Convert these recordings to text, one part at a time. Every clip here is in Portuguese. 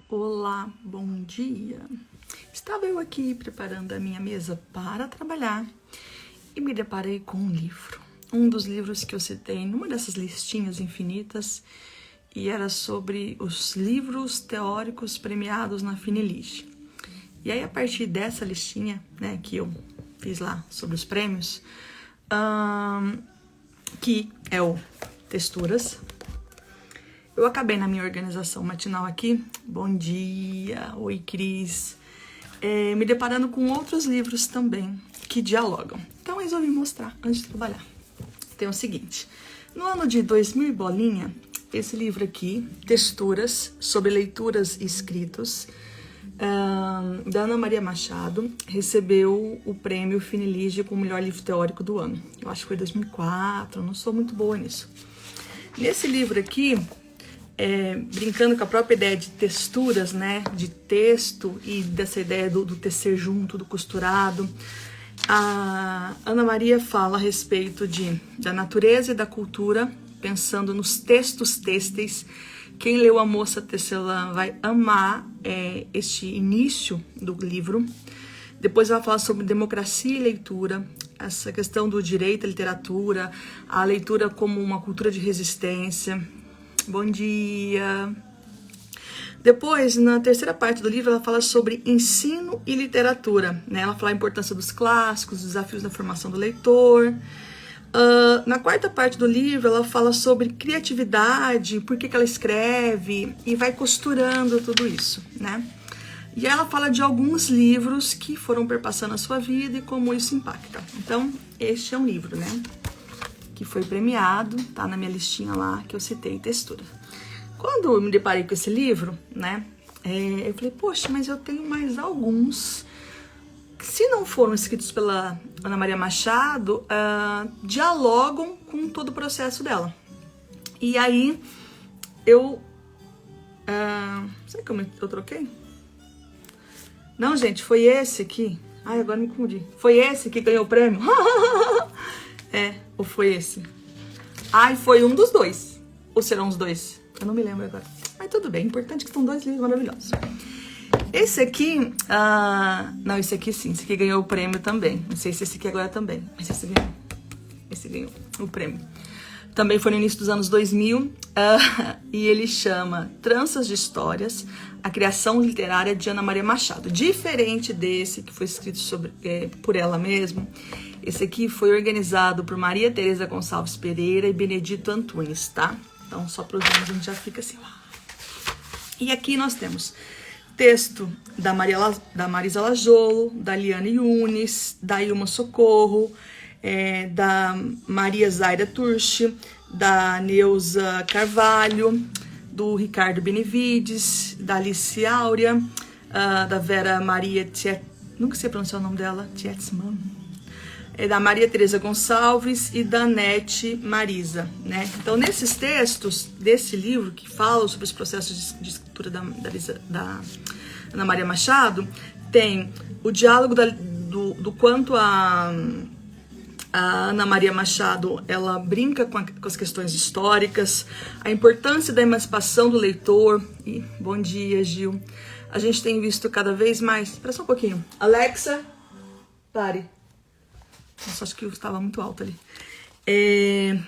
Olá, bom dia. Estava eu aqui preparando a minha mesa para trabalhar e me deparei com um livro. Um dos livros que eu citei numa dessas listinhas infinitas e era sobre os livros teóricos premiados na Finelige. E aí, a partir dessa listinha, né, que eu fiz lá sobre os prêmios, que é o Texturas, eu acabei na minha organização matinal aqui, bom dia, oi Cris, me deparando com outros livros também que dialogam. Então, resolvi mostrar antes de trabalhar. Tem o seguinte, no ano de 2000 e bolinha, esse livro aqui, Texturas, sobre leituras e escritos, da Ana Maria Machado, recebeu o prêmio Finelige como melhor livro teórico do ano. Eu acho que foi 2004, não sou muito boa nisso. Nesse livro aqui, brincando com a própria ideia de texturas, né, de texto e dessa ideia do tecer junto, do costurado, a Ana Maria fala a respeito da natureza e da cultura, pensando nos textos têxteis. Quem leu A Moça Tecelã vai amar este início do livro. Depois ela fala sobre democracia e leitura, essa questão do direito à literatura, a leitura como uma cultura de resistência. Bom dia! Depois, na terceira parte do livro, ela fala sobre ensino e literatura, né? Ela fala a importância dos clássicos, os desafios da formação do leitor. Na quarta parte do livro, ela fala sobre criatividade, por que ela escreve, e vai costurando tudo isso, né? E ela fala de alguns livros que foram perpassando a sua vida e como isso impacta. Então, este é um livro, né, que foi premiado, tá na minha listinha lá, que eu citei, Textura. Quando eu me deparei com esse livro, né, eu falei, poxa, mas eu tenho mais alguns que, se não foram escritos pela Ana Maria Machado, dialogam com todo o processo dela. E aí, será que eu troquei? Não, gente, foi esse aqui. Ai, agora me confundi. Foi esse que ganhou o prêmio? Ou foi esse? Ai, foi um dos dois. Ou serão os dois? Eu não me lembro agora. Mas tudo bem, importante que são dois livros maravilhosos. Esse aqui, não, esse aqui sim, esse aqui ganhou o prêmio também. Não sei se esse aqui agora também, mas esse ganhou o prêmio. Também foi no início dos anos 2000, e ele chama Tranças de Histórias, a criação literária de Ana Maria Machado. Diferente desse, que foi escrito por ela mesma, esse aqui foi organizado por Maria Tereza Gonçalves Pereira e Benedito Antunes, tá? Então, só para os nomes a gente já fica assim. E aqui nós temos texto da Marisa Lajolo, da Liane Yunes, da Ilma Socorro, da Maria Zaida Turchi, da Neuza Carvalho, do Ricardo Benevides, da Alice Áurea, da Vera Maria nunca sei pronunciar o nome dela, Tietzman, da Maria Tereza Gonçalves e da Nete Marisa, né? Então, nesses textos desse livro que falam sobre os processos de escritura da Ana Maria Machado, tem o diálogo do quanto a Ana Maria Machado, ela brinca com as questões históricas, a importância da emancipação do leitor. E, bom dia, Gil. A gente tem visto cada vez mais... Espera só um pouquinho. Alexa, pare. Nossa, acho que eu estava muito alto ali.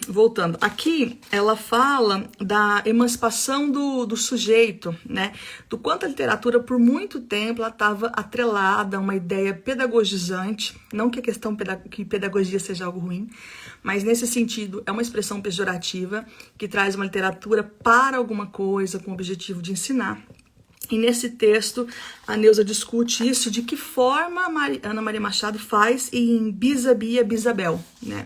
Voltando. Aqui, ela fala da emancipação do sujeito, né? Do quanto a literatura, por muito tempo, ela estava atrelada a uma ideia pedagogizante. Não que a questão que pedagogia seja algo ruim, mas nesse sentido, é uma expressão pejorativa que traz uma literatura para alguma coisa com o objetivo de ensinar. E nesse texto, a Neuza discute isso, de que forma a Ana Maria Machado faz em Bisabia Bisabel, né?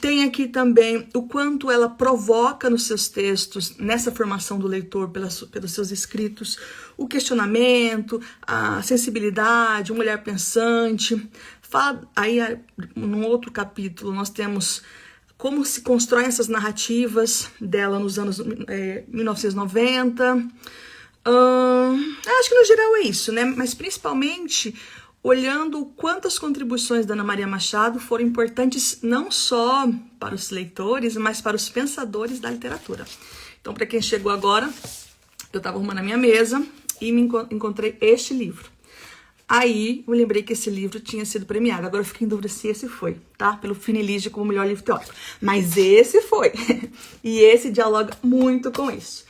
Tem aqui também o quanto ela provoca nos seus textos, nessa formação do leitor pelos seus escritos, o questionamento, a sensibilidade, uma mulher pensante. Aí, num outro capítulo, nós temos como se constroem essas narrativas dela nos anos 1990. Acho que no geral é isso, né? Mas principalmente olhando quantas contribuições da Ana Maria Machado foram importantes não só para os leitores, mas para os pensadores da literatura. Então, para quem chegou agora, eu tava arrumando a minha mesa e encontrei este livro. Aí eu lembrei que esse livro tinha sido premiado. Agora eu fiquei em dúvida se esse foi, tá? Pelo Finelige como melhor livro teórico. Mas esse foi. E esse dialoga muito com isso.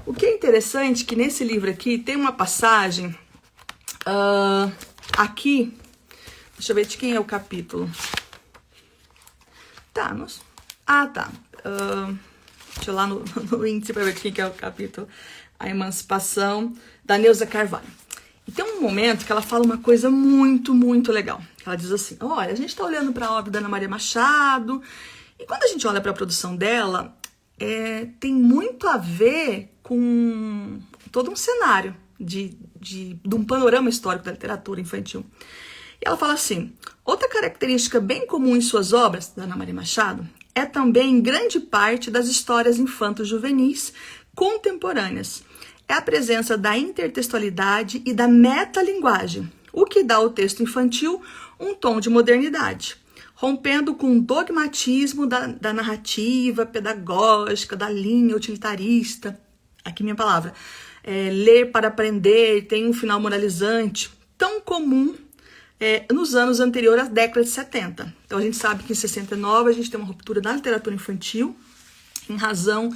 O que é interessante é que nesse livro aqui tem uma passagem aqui. Deixa eu ver de quem é o capítulo. Tá, nossa. Ah, tá. Deixa eu ir lá no índice para ver de quem é o capítulo. A Emancipação, da Neuza Carvalho. E tem um momento que ela fala uma coisa muito, muito legal. Ela diz assim, olha, a gente está olhando para a obra da Ana Maria Machado, e quando a gente olha para a produção dela, tem muito a ver com todo um cenário de um panorama histórico da literatura infantil. E ela fala assim, outra característica bem comum em suas obras, da Ana Maria Machado, é também grande parte das histórias infanto-juvenis contemporâneas. É a presença da intertextualidade e da metalinguagem, o que dá ao texto infantil um tom de modernidade, rompendo com o dogmatismo da narrativa pedagógica, da linha utilitarista, aqui minha palavra, ler para aprender, tem um final moralizante, tão comum nos anos anteriores à década de 70. Então a gente sabe que em 69 a gente tem uma ruptura na literatura infantil, em razão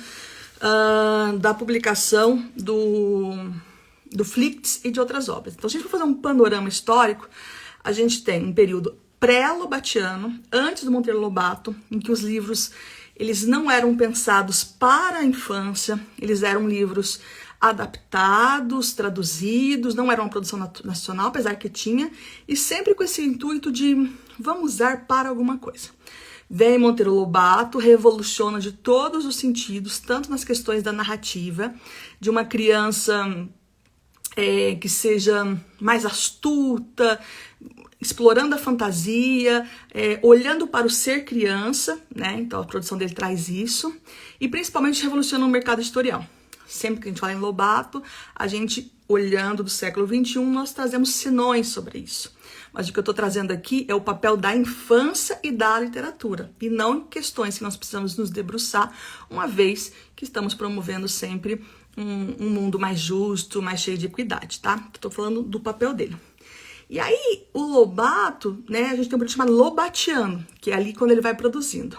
da publicação do Flix e de outras obras. Então, se a gente for fazer um panorama histórico, a gente tem um período pré-lobatiano, antes do Monteiro Lobato, em que os livros eles não eram pensados para a infância, eles eram livros adaptados, traduzidos, não era uma produção nacional, apesar que tinha, e sempre com esse intuito de vamos usar para alguma coisa. Vem Monteiro Lobato, revoluciona de todos os sentidos, tanto nas questões da narrativa, de uma criança que seja mais astuta, explorando a fantasia, olhando para o ser criança, né? Então a produção dele traz isso, e principalmente revoluciona o mercado editorial. Sempre que a gente fala em Lobato, a gente, olhando do século XXI, nós trazemos senões sobre isso. Mas o que eu estou trazendo aqui é o papel da infância e da literatura, e não questões que nós precisamos nos debruçar, uma vez que estamos promovendo sempre um mundo mais justo, mais cheio de equidade, tá? Estou falando do papel dele. E aí, o Lobato, né, a gente tem um período chamado lobatiano, que é ali quando ele vai produzindo.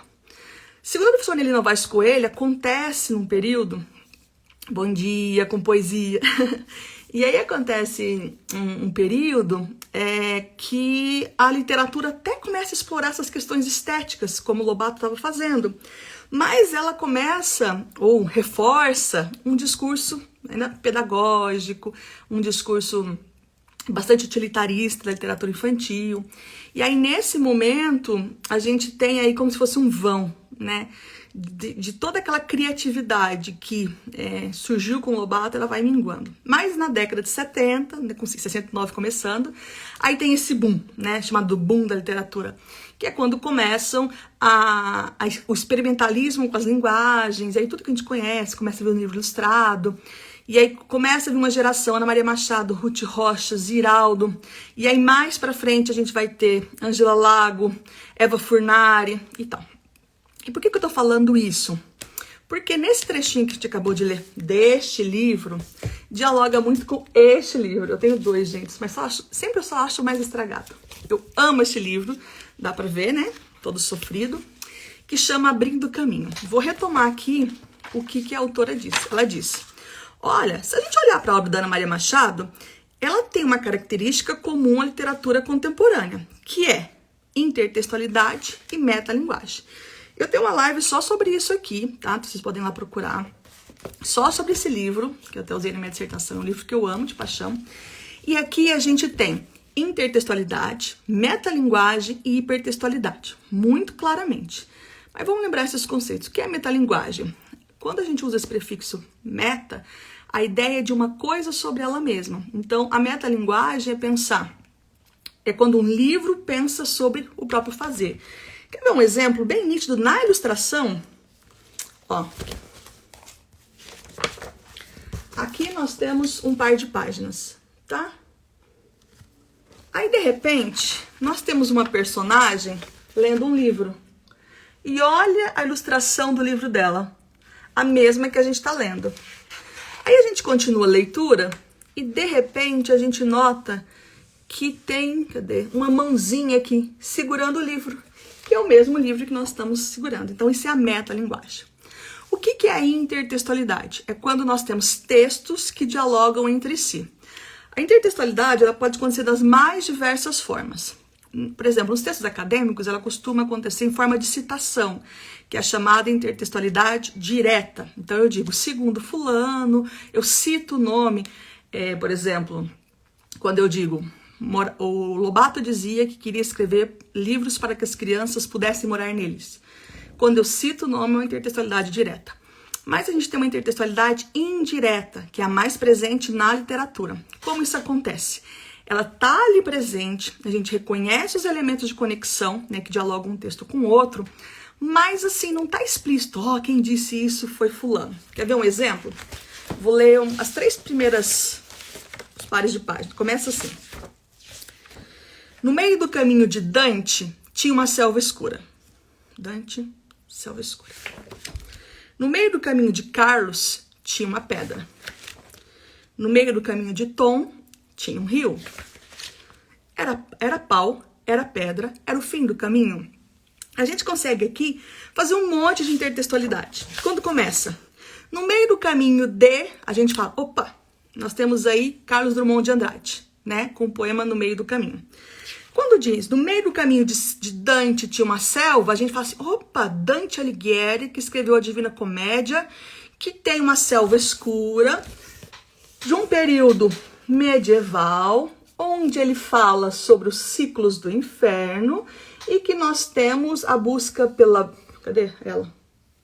Segundo a professora Nelly Novaes Coelho, acontece num período, bom dia, com poesia, e aí acontece um período que a literatura até começa a explorar essas questões estéticas, como o Lobato estava fazendo, mas ela começa, ou reforça, um discurso pedagógico, um discurso bastante utilitarista da literatura infantil. E aí, nesse momento, a gente tem aí como se fosse um vão, né? De toda aquela criatividade que surgiu com o Lobato, ela vai minguando. Mas na década de 70, né, com 69 começando, aí tem esse boom, né, chamado boom da literatura, que é quando começam o experimentalismo com as linguagens, aí tudo que a gente conhece, começa a ver o livro ilustrado, e aí começa a vir uma geração, Ana Maria Machado, Ruth Rocha, Ziraldo, e aí mais pra frente a gente vai ter Angela Lago, Eva Furnari e tal. E por que eu tô falando isso? Porque nesse trechinho que a gente acabou de ler deste livro, dialoga muito com este livro. Eu tenho dois, gente, mas sempre eu só acho mais estragado. Eu amo este livro, dá pra ver, né? Todo sofrido, que chama Abrindo Caminho. Vou retomar aqui o que a autora disse. Ela disse, olha, se a gente olhar para a obra da Ana Maria Machado, ela tem uma característica comum à literatura contemporânea, que é intertextualidade e metalinguagem. Eu tenho uma live só sobre isso aqui, tá? Vocês podem lá procurar. Só sobre esse livro, que eu até usei na minha dissertação, um livro que eu amo de paixão. E aqui a gente tem intertextualidade, metalinguagem e hipertextualidade, muito claramente. Mas vamos lembrar esses conceitos. O que é metalinguagem? Quando a gente usa esse prefixo meta, a ideia é de uma coisa sobre ela mesma. Então, a metalinguagem é quando um livro pensa sobre o próprio fazer. Quer ver um exemplo bem nítido na ilustração? Ó. Aqui nós temos um par de páginas, tá? Aí, de repente, nós temos uma personagem lendo um livro. E olha a ilustração do livro dela. A mesma que a gente tá lendo. Aí a gente continua a leitura e de repente a gente nota que tem, uma mãozinha aqui segurando o livro, que é o mesmo livro que nós estamos segurando. Então isso é a metalinguagem. O que é a intertextualidade? É quando nós temos textos que dialogam entre si. A intertextualidade ela pode acontecer das mais diversas formas. Por exemplo, nos textos acadêmicos, ela costuma acontecer em forma de citação, que é a chamada intertextualidade direta. Então, eu digo, segundo fulano, eu cito o nome. Por exemplo, quando eu digo, o Lobato dizia que queria escrever livros para que as crianças pudessem morar neles. Quando eu cito o nome, é uma intertextualidade direta. Mas a gente tem uma intertextualidade indireta, que é a mais presente na literatura. Como isso acontece? Ela está ali presente, a gente reconhece os elementos de conexão, né, que dialogam um texto com o outro, mas assim, não está explícito, quem disse isso foi fulano. Quer ver um exemplo? Vou ler as 3 primeiras pares de página. Começa assim. No meio do caminho de Dante, tinha uma selva escura. Dante, selva escura. No meio do caminho de Carlos, tinha uma pedra. No meio do caminho de Tom, tinha um rio. Era pau, era pedra, era o fim do caminho. A gente consegue aqui fazer um monte de intertextualidade. Quando começa? No meio do caminho de, a gente fala, opa, nós temos aí Carlos Drummond de Andrade, né? Com o poema No Meio do Caminho. Quando diz, no meio do caminho de Dante tinha uma selva, a gente fala assim, opa, Dante Alighieri, que escreveu a Divina Comédia, que tem uma selva escura, de um período medieval, onde ele fala sobre os ciclos do inferno, e que nós temos a busca pela... Cadê ela?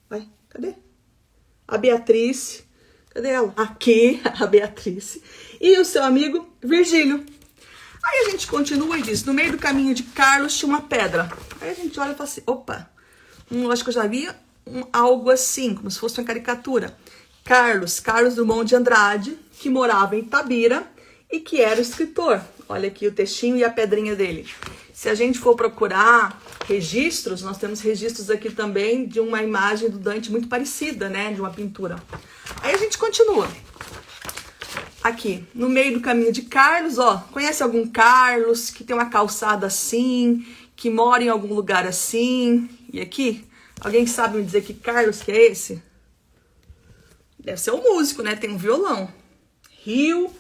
Vai, cadê? A Beatriz. Cadê ela? Aqui, a Beatriz. E o seu amigo Virgílio. Aí a gente continua e diz, no meio do caminho de Carlos tinha uma pedra. Aí a gente olha e fala assim, opa, acho que eu já vi algo assim, como se fosse uma caricatura. Carlos Drummond de Andrade, que morava em Itabira e que era escritor. Olha aqui o textinho e a pedrinha dele. Se a gente for procurar registros, nós temos registros aqui também de uma imagem do Dante muito parecida, né, de uma pintura. Aí a gente continua. Aqui, no meio do caminho de Carlos, conhece algum Carlos que tem uma calçada assim, que mora em algum lugar assim? E aqui, alguém sabe me dizer que Carlos que é esse? Deve ser um músico, né? Tem um violão. Rio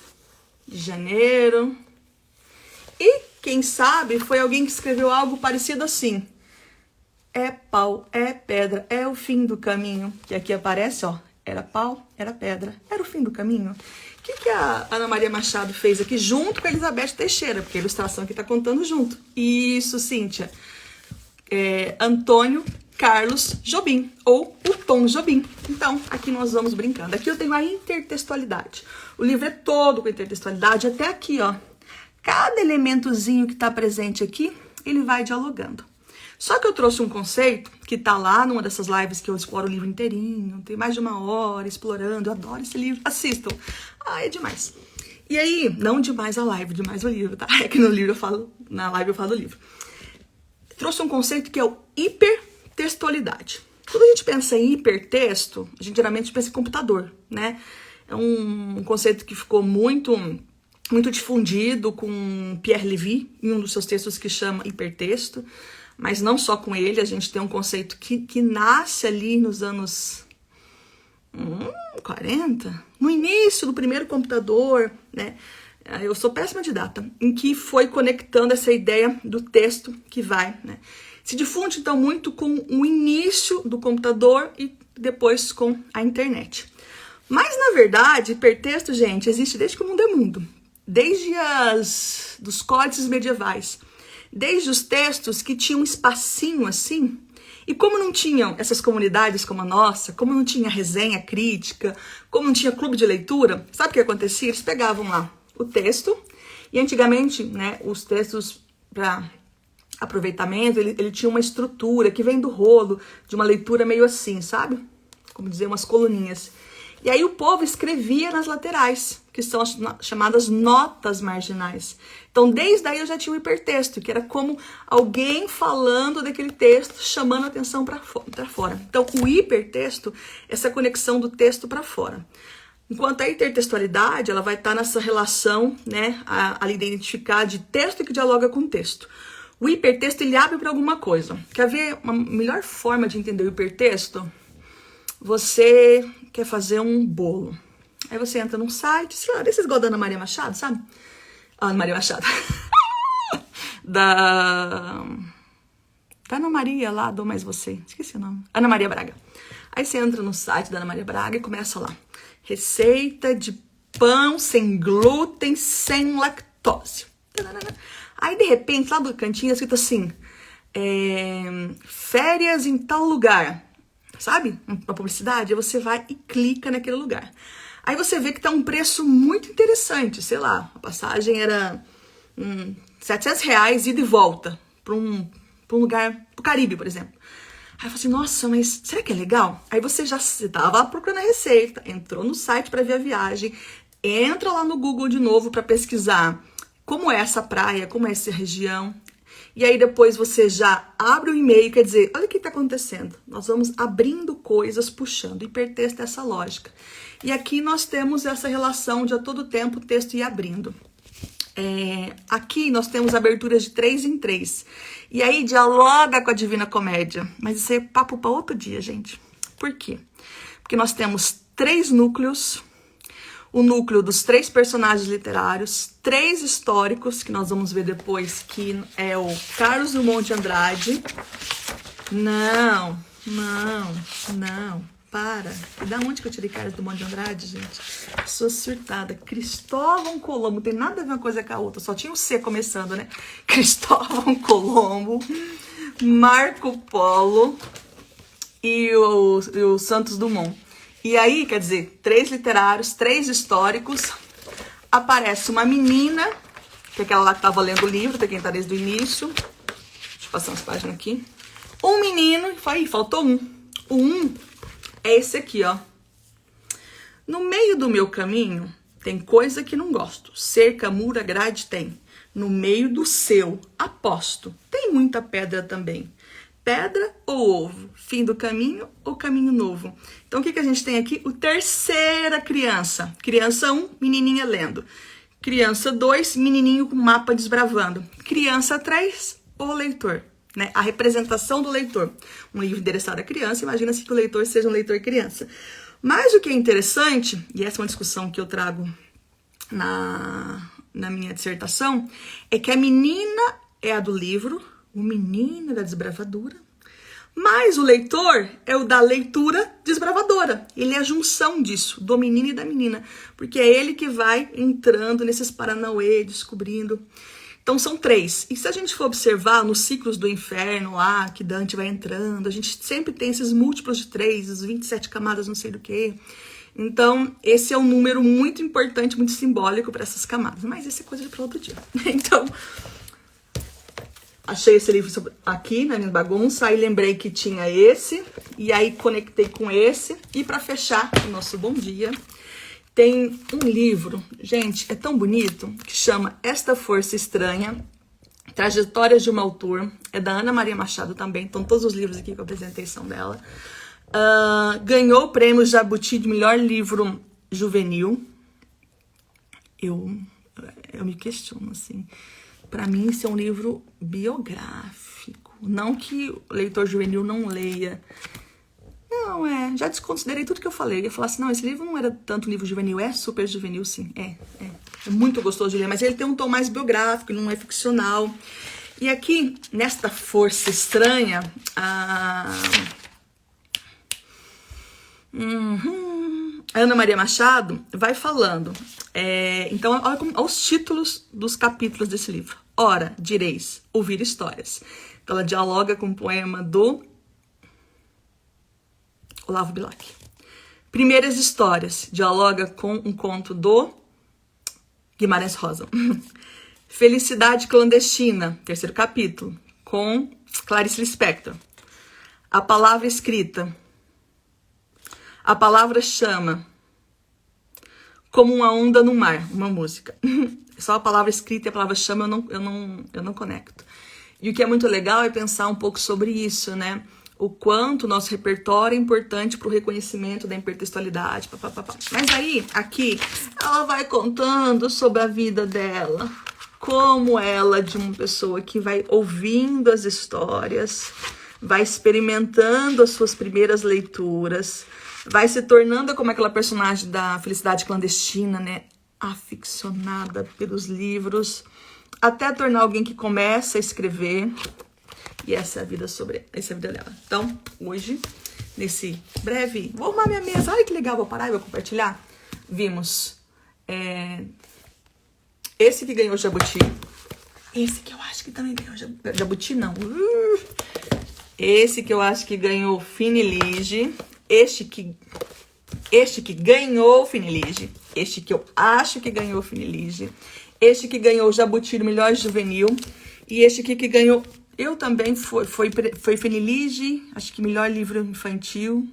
de Janeiro. E, quem sabe, foi alguém que escreveu algo parecido assim. É pau, é pedra, é o fim do caminho. E aqui aparece, era pau, era pedra, era o fim do caminho. O que a Ana Maria Machado fez aqui junto com a Elizabeth Teixeira? Porque a ilustração aqui está contando junto. Isso, Cíntia. Antônio Carlos Jobim, ou o Tom Jobim. Então, aqui nós vamos brincando. Aqui eu tenho a intertextualidade. O livro é todo com intertextualidade, até aqui, Cada elementozinho que está presente aqui, ele vai dialogando. Só que eu trouxe um conceito que tá lá numa dessas lives que eu exploro o livro inteirinho, tem mais de 1 hora explorando, eu adoro esse livro, assistam. É demais. E aí, não demais a live, demais o livro, tá? É que no livro eu falo, na live eu falo do livro. Trouxe um conceito que é o hipertextualidade. Quando a gente pensa em hipertexto, a gente geralmente pensa em computador, né? É um conceito que ficou muito difundido com Pierre Lévy, em um dos seus textos que chama hipertexto. Mas não só com ele, a gente tem um conceito que nasce ali nos anos 40, no início do primeiro computador, né? Eu sou péssima de data, em que foi conectando essa ideia do texto que vai, né? Se difunde, então, muito com o início do computador e depois com a internet. Mas, na verdade, hipertexto, gente, existe desde que o mundo é mundo. Desde dos códices medievais. Desde os textos que tinham um espacinho assim, e como não tinham essas comunidades como a nossa, como não tinha resenha crítica, como não tinha clube de leitura, sabe o que acontecia? Eles pegavam lá o texto, e antigamente, né, os textos para aproveitamento, ele tinha uma estrutura que vem do rolo, de uma leitura meio assim, sabe? Como dizer, umas coluninhas. E aí o povo escrevia nas laterais, que são as chamadas notas marginais. Então, desde aí eu já tinha o hipertexto, que era como alguém falando daquele texto, chamando a atenção para fora. Então, o hipertexto, essa conexão do texto para fora. Enquanto a intertextualidade, ela vai estar nessa relação, né, ali de identificar de texto que dialoga com texto. O hipertexto, ele abre para alguma coisa. Quer ver uma melhor forma de entender o hipertexto? Você quer fazer um bolo. Aí você entra num site, sei lá, desses igual da Ana Maria Machado, sabe? Ana Maria Machado. da Ana Maria lá, do Mais Você. Esqueci o nome. Ana Maria Braga. Aí você entra no site da Ana Maria Braga e começa lá. Receita de pão sem glúten, sem lactose. Aí, de repente, lá do cantinho, é escrito assim, férias em tal lugar. Sabe? Uma publicidade. Aí você vai e clica naquele lugar. Aí você vê que tá um preço muito interessante. Sei lá, a passagem era R$700 ida e volta para um lugar, pro Caribe, por exemplo. Aí eu falei assim, nossa, mas será que é legal? Aí você tava procurando a receita, entrou no site para ver a viagem, entra lá no Google de novo para pesquisar como é essa praia, como é essa região. E aí depois você já abre o e-mail, quer dizer, olha o que está acontecendo. Nós vamos abrindo coisas, puxando. Hipertexto é essa lógica. E aqui nós temos essa relação de a todo tempo o texto ir abrindo. Aqui nós temos aberturas de 3 em 3. E aí dialoga com a Divina Comédia. Mas isso é papo para outro dia, gente. Por quê? Porque nós temos 3 núcleos. O núcleo dos 3 personagens literários, 3 históricos, que nós vamos ver depois, que é o Carlos Drummond de Andrade. Não. Para. E da onde que eu tirei Carlos Drummond de Andrade, gente? Pessoa surtada. Cristóvão Colombo. Não tem nada a ver uma coisa com a outra. Só tinha o C começando, né? Cristóvão Colombo, Marco Polo e o Santos Dumont. E aí, quer dizer, 3 literários, 3 históricos. Aparece uma menina, que é aquela lá que estava lendo o livro, pra quem tá desde o início. Deixa eu passar umas páginas aqui. Um menino, faltou um. O 1 é esse aqui, ó. No meio do meu caminho, tem coisa que não gosto. Cerca, mura, grade tem. No meio do seu, aposto. Tem muita pedra também. Pedra ou ovo? Fim do caminho ou caminho novo? Então, o que a gente tem aqui? O terceira criança. Criança 1, menininha lendo. Criança 2, menininho com mapa desbravando. Criança 3, o leitor. Né? A representação do leitor. Um livro endereçado à criança, imagina-se que o leitor seja um leitor criança. Mas o que é interessante, e essa é uma discussão que eu trago na minha dissertação, é que a menina é a do livro, o menino é da desbravadura, mas o leitor é o da leitura desbravadora. Ele é a junção disso, do menino e da menina, porque é ele que vai entrando nesses paranauê, descobrindo. Então são 3. E se a gente for observar nos ciclos do inferno lá, que Dante vai entrando, a gente sempre tem esses múltiplos de 3, os 27 camadas, não sei do que. Então, esse é um número muito importante, muito simbólico para essas camadas. Mas isso é coisa para outro dia. Então, achei esse livro aqui na minha bagunça, aí lembrei que tinha esse, e aí conectei com esse. E para fechar o nosso bom dia, tem um livro, gente, é tão bonito, que chama Esta Força Estranha, Trajetórias de uma Autor. É da Ana Maria Machado também, então todos os livros aqui que eu apresentei são dela. Ganhou o prêmio Jabuti de melhor livro juvenil. Eu me questiono, assim. Para mim, isso é um livro biográfico. Não que o leitor juvenil não leia. Não, já desconsiderei tudo que eu falei. Eu ia falar assim, não, esse livro não era tanto livro juvenil. É super juvenil, sim. É muito gostoso de ler, mas ele tem um tom mais biográfico, não é ficcional. E aqui, nesta força estranha, a Ana Maria Machado vai falando. Então, olha os títulos dos capítulos desse livro. Ora, direis, ouvir histórias. Então, ela dialoga com um poema do Olavo Bilac. Primeiras histórias, dialoga com um conto do Guimarães Rosa. Felicidade clandestina, 3º capítulo, com Clarice Lispector. A palavra escrita. A palavra chama. Como uma onda no mar, uma música. Só a palavra escrita e a palavra chama eu não conecto. E o que é muito legal é pensar um pouco sobre isso, né? o quanto o nosso repertório é importante para o reconhecimento da hipertextualidade. Papapá. Mas aí, aqui, ela vai contando sobre a vida dela, como ela, de uma pessoa que vai ouvindo as histórias, vai experimentando as suas primeiras leituras, vai se tornando como aquela personagem da Felicidade Clandestina, né? Aficionada pelos livros, até tornar alguém que começa a escrever. E essa é a vida dela. Então, hoje, nesse breve... Vou arrumar minha mesa. Olha que legal, vou parar e vou compartilhar. Vimos esse que ganhou Jabuti. Esse que eu acho que também ganhou Jabuti, não. Esse que eu acho que ganhou Finilige. Este que ganhou Finilige. Este que eu acho que ganhou Finilige. Este que ganhou Jabuti no Melhor Juvenil. E este aqui que ganhou... Eu também foi Finilige, acho que melhor livro infantil.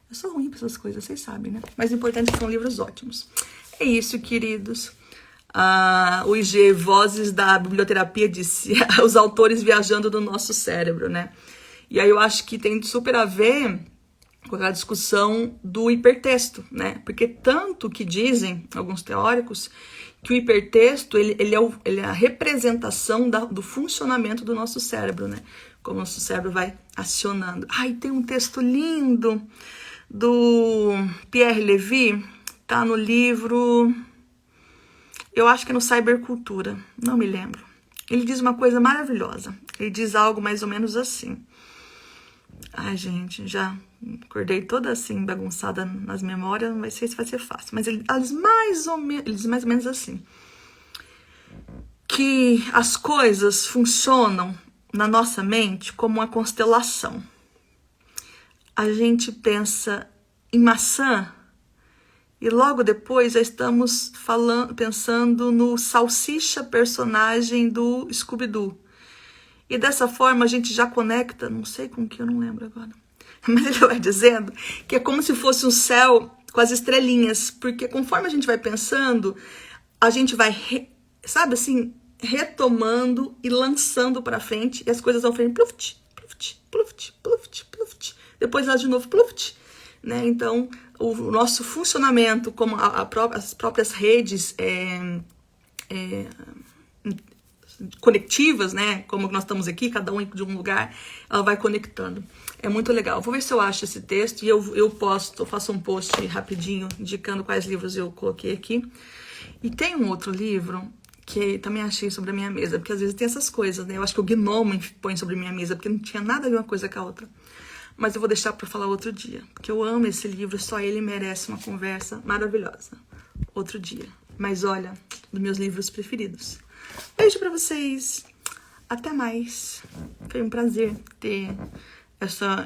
Eu sou ruim para essas coisas, vocês sabem, né? Mas o importante é que são livros ótimos. É isso, queridos. O IG Vozes da Biblioterapia disse os autores viajando do nosso cérebro, né? E aí eu acho que tem super a ver com a discussão do hipertexto, né? Porque tanto que dizem alguns teóricos que o hipertexto ele é a representação do funcionamento do nosso cérebro, né? Como o nosso cérebro vai acionando. Ai, tem um texto lindo do Pierre Levy, tá no livro, eu acho que é no Cybercultura, não me lembro. Ele diz uma coisa maravilhosa. Ele diz algo mais ou menos assim. Ai, gente, já acordei toda assim, bagunçada nas memórias, não sei se vai ser fácil. Mas ele diz mais ou menos assim. Que as coisas funcionam na nossa mente como uma constelação. A gente pensa em maçã e logo depois já estamos pensando no Salsicha, personagem do Scooby-Doo. E dessa forma a gente já conecta, não sei com que, eu não lembro agora. Mas ele vai dizendo que é como se fosse um céu com as estrelinhas. Porque conforme a gente vai pensando, a gente vai, sabe assim, retomando e lançando para frente. E as coisas vão frente, pluft, pluft, pluft, pluft, pluft. Depois lá de novo, pluft. Né? Então, o nosso funcionamento, como as próprias redes conectivas, né? Como nós estamos aqui, cada um de um lugar, ela vai conectando. É muito legal. Vou ver se eu acho esse texto e eu faço um post rapidinho indicando quais livros eu coloquei aqui. E tem um outro livro que também achei sobre a minha mesa, porque às vezes tem essas coisas, né? Eu acho que o Gnome põe sobre a minha mesa, porque não tinha nada a ver uma coisa com a outra. Mas eu vou deixar para falar outro dia, porque eu amo esse livro, só ele merece uma conversa maravilhosa. Outro dia. Mas olha, dos meus livros preferidos. Beijo pra vocês. Até mais. Foi um prazer ter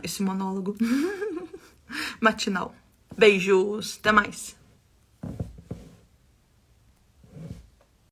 esse monólogo matinal. Beijos. Até mais.